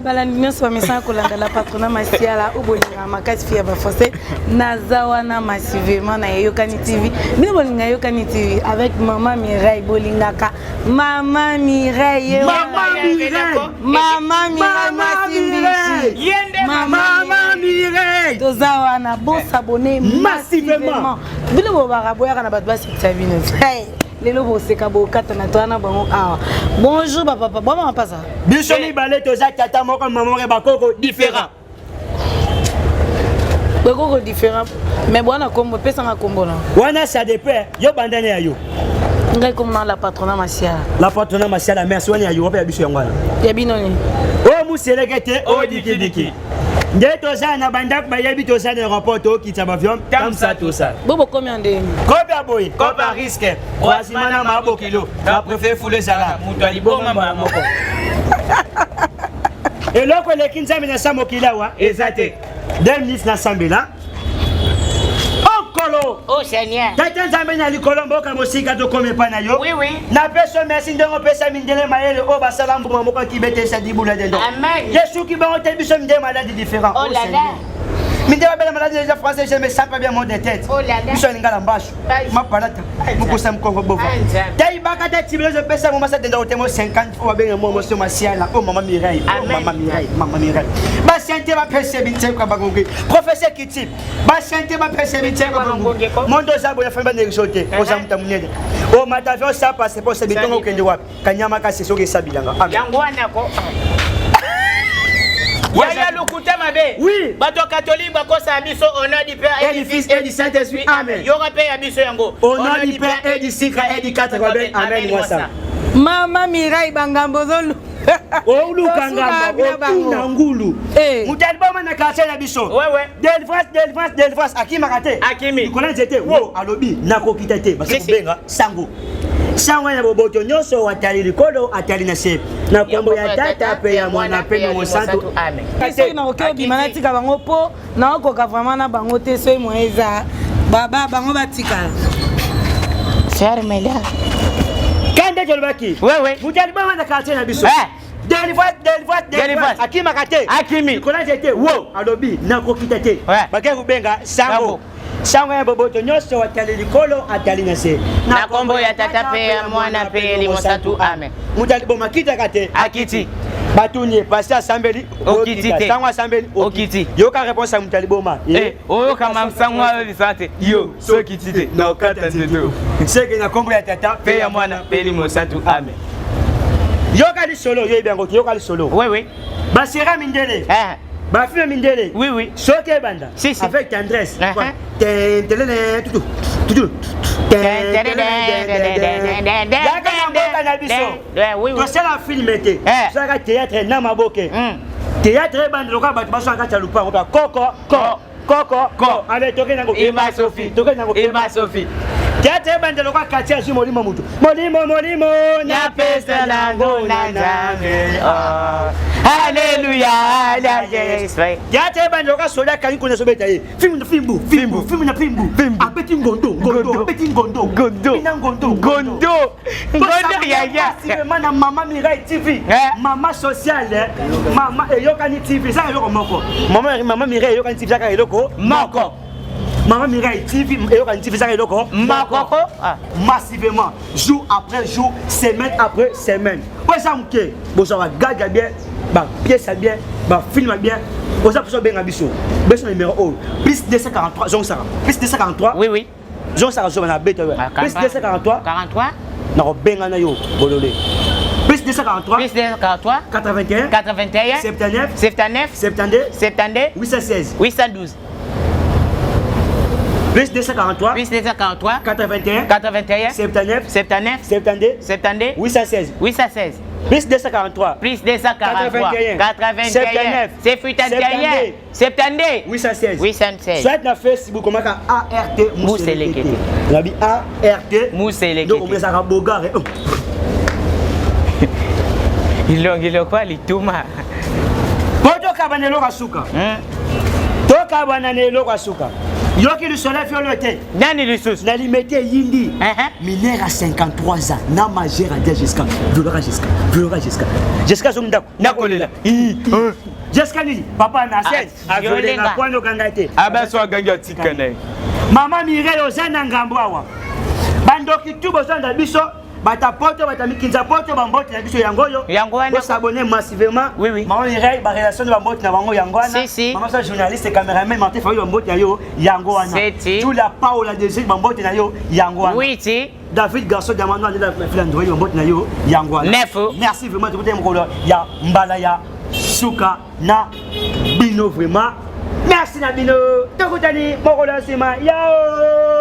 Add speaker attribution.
Speaker 1: bala nyonso bamesana kolanda la patronat masiala obolinga makasi fia bafoncé nazawana massivement na Yokani TV bino bolinga Yokani TV avec maman Mireille bolingaka maman Mireille maman Mireille tozawana bon s'abonner massivement bino bobara boyaka na bato basikisa bino lelo boseka bokata na toana bango awa bonjour papa bon maman pasa
Speaker 2: biso ni balé toza tata moko maman re bakoko différent
Speaker 1: bakoko différent mais bwana kombo pesa nga kombo na
Speaker 2: wana ça dépend yo bandane ya yo
Speaker 1: ngai comme la patronat masiala
Speaker 2: merci wani ya yo pa biso yangwana
Speaker 1: ya binoni
Speaker 2: o muselekete o dikidiki nde toza na bandak bayebi toza na rapport o kitsa bavion comme ça tout ça
Speaker 1: bobo combien de
Speaker 2: combien boy combien risque wasimana mabo kilo na préfère fouler sala muto aliboma moko et loko le kinza mina samokila wa ezate 2010 na sambela
Speaker 3: Oh Seigneur.
Speaker 2: Tata nzambe na likolo mboka mosika to komepa na yo.
Speaker 3: Oui oui.
Speaker 2: Na peso merci ndongo pesa mindele mayele o basala mbuma moko kibetesa dibula dendo.
Speaker 3: Amen.
Speaker 2: Yesu ki bango te biso ndé malade différent.
Speaker 3: Oh là là.
Speaker 2: Mindé ba bela malade déjà français je me sens pas bien mon de tête.
Speaker 3: Oh là là.
Speaker 2: Biso ngala mbashu. Ma palata. Mukosa mkongo bova. Tai baka ta tibelo je pesa mo masa dendo temo 50 fois benga mo moso masiala o mama Mireille. Mama Mireille. Ba sente ba pesa binche kwa bangongi. Professeur Kitip. Ba sente ba pesa binche kwa bangongi. Mondo zabo ya famba ne risote. Oza mtamunede. O matavio ça passe pour se bitongo kende wapi. Kanyama ka seso ke sabilanga.
Speaker 3: Yangwana ko. Yaya lukuta mabe.
Speaker 2: Oui.
Speaker 3: Bato catholique bakosa biso au nom du Père
Speaker 2: et du Fils et du Saint-Esprit. Amen.
Speaker 3: Yoga pe ya biso yango.
Speaker 2: Au nom du Père et du Fils et du quatre Amen. Amen.
Speaker 1: Maman Mireille bangambo zolu.
Speaker 2: O lukanga o ngulu. Mutalba mana kase na biso.
Speaker 3: Ouais.
Speaker 2: Delvas akima kate.
Speaker 3: Akimi.
Speaker 2: Kona zete wo alobi nakokita te parce que benga sango. Sango ya boboto nyoso watali likolo atali na se. Na kombo ya tata pe ya mwana pe no santu.
Speaker 3: Amen.
Speaker 1: Kasi na okeo bimana tika bango po na okoka vraiment na bango te so moeza baba bango batika.
Speaker 3: Ferme là.
Speaker 2: Kande jolbaki.
Speaker 3: Ouais.
Speaker 2: Mutalba mana kase na biso. Delvas akima kate.
Speaker 3: Akimi.
Speaker 2: Kona zete wo alobi nakokita te. Bake kubenga sango. Sango ya boboto nyoso watali likolo atali na se.
Speaker 3: Na kombo ya tata pe ya mwana pe limosatu amen.
Speaker 2: Mutali boma kita kate
Speaker 3: akiti.
Speaker 2: Batuni pasta sambeli
Speaker 3: okiti te.
Speaker 2: Sango sambeli
Speaker 3: okiti.
Speaker 2: Yo ka réponse à mutali boma.
Speaker 3: Oyo kama msango wa bisate. Yo so kiti te. Na okata ndeto.
Speaker 2: Seke na kombo ya tata
Speaker 3: pe ya mwana pe limosatu amen.
Speaker 2: Yo ka li solo yo biango yo ka li solo.
Speaker 3: Oui.
Speaker 2: Basira mindele. Ba fille mindele.
Speaker 3: Oui.
Speaker 2: Soke banda.
Speaker 3: Si.
Speaker 2: Avec tendresse. tosala filme te tosaka théâtre na maboke théâtre banda lokola bato basaka kati ya lupango mpa koko ale toke nango
Speaker 3: Emma Sophie
Speaker 2: théâtre banda lokola kati azwi molimo mutu molimo
Speaker 3: na pesa nango na nzambe Alléluia,
Speaker 2: théâtre banda lokola soda kangi kuna sobeta ye fimbu na pimbu apeti ngondo yaya mana mama Mireille TV mama sociale mama Yokani TV ça eloko moko mama Mireille Yokani TV ça eloko moko Maman Mireille TV Yokani TV ça eloko
Speaker 3: moko
Speaker 2: massivement jour après jour semaine après semaine oza muke bozo wa gaga bien ba pièce bien ba film bien oza pour benga biso beso numéro 1 plus 243 Jean Sarah plus 243
Speaker 3: oui
Speaker 2: Jean Sarah zo na bête plus 243 na ko benga na yo bololé plus 243 81 79 816 plus 243 81 79 816 plus 243
Speaker 3: c'est Fuitandé 816
Speaker 2: soit na Facebook comme ART
Speaker 3: Mousselekete
Speaker 2: labi ART
Speaker 3: Mousselekete
Speaker 2: donc on ça bogare
Speaker 3: ilongilo kwa lituma
Speaker 2: poto kabanelo kasuka to kabanelo kasuka Yoki le soleil fait le thé.
Speaker 3: Nani le sous.
Speaker 2: Na limité yindi. Minère à 53 ans. Na majeur à dire Jessica. Violera Jessica. Violera Jessica. Jessica zomdako.
Speaker 3: Nakolela.
Speaker 2: Jessica ni papa na scène. A violer na kwano gangate.
Speaker 3: Abaso aganga tikana.
Speaker 2: Mama Mireille ozana ngambo awa. Bandoki tu bozanda biso. Bata poto bata mikinza poto bambote na biso yangoyo.
Speaker 3: Yangoana.
Speaker 2: S'abonner massivement.
Speaker 3: Oui.
Speaker 2: Maman Mireille ba relation de bambote na bango yangoana. Maman ça journaliste caméraman Martin Fayo bambote na yo yangoana. Tout la Paola Désir bambote na yo yangoana.
Speaker 3: Oui, ti.
Speaker 2: David Garçon Diamant de la philanthropie bambote na yo yangoana. Merci vraiment de vous mokolo ya mbala ya suka na bino vraiment. Merci na bino. Tokutani mokolo sima. Yao.